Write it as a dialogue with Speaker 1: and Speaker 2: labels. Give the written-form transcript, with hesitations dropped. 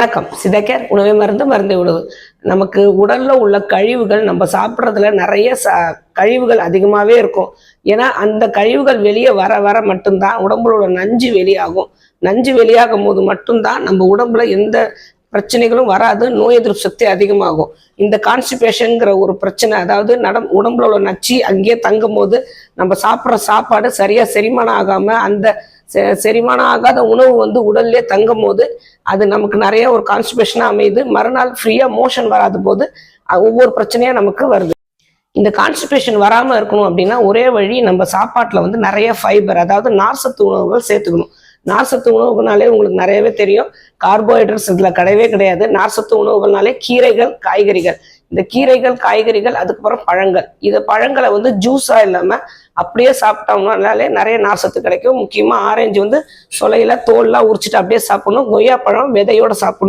Speaker 1: வணக்கம். சிதைக்கர் உணவை மருந்து மருந்தை உணவு. நமக்கு உடல்ல உள்ள கழிவுகள் நம்ம சாப்பிட்றதுல நிறைய கழிவுகள் அதிகமாகவே இருக்கும். ஏன்னா அந்த கழிவுகள் வெளியே வர வர மட்டும்தான் உடம்புல நஞ்சு வெளியாகும். நஞ்சு வெளியாகும் போது மட்டும்தான் நம்ம உடம்புல எந்த பிரச்சனைகளும் வராது, நோய் எதிர்ப்பு சக்தி அதிகமாகும். இந்த கான்ஸ்டிபேஷனுங்கிற ஒரு பிரச்சனை, அதாவது உடம்புல உள்ள நச்சு அங்கேயே தங்கும் போது நம்ம சாப்பிட்ற சாப்பாடு சரியா செரிமானம் ஆகாம அந்த செரிமானம் ஆகாத உணவு உடல்லே தங்கும் போது அது நமக்கு நிறைய ஒரு கான்ஸ்டிபேஷனாக அமையுது. மறுநாள் ஃப்ரீயா மோஷன் வராத போது ஒவ்வொரு பிரச்சனையா நமக்கு வருது. இந்த கான்ஸ்டிபேஷன் வராம இருக்கணும் அப்படின்னா ஒரே வழி, நம்ம சாப்பாட்டுல நிறைய ஃபைபர், அதாவது நார்சத்து உணவுகள் சேர்த்துக்கணும். நார்சத்து உணவுகள்னாலே உங்களுக்கு நிறையவே தெரியும், கார்போஹைட்ரேட்ஸ் இதுல கிடையவே கிடையாது. நார்சத்து உணவுகள்னாலே கீரைகள், காய்கறிகள். இந்த கீரைகள், காய்கறிகள், அதுக்கப்புறம் பழங்கள். இந்த பழங்களை ஜூஸா இல்லாம அப்படியே சாப்பிட்டோம்னாலே நிறைய நார்சத்து கிடைக்கும். முக்கியமா ஆரஞ்சு சொலையில தோல்லாம் உரிச்சிட்டு அப்படியே சாப்பிடணும். கொய்யா பழம் விதையோட சாப்பிடணும்.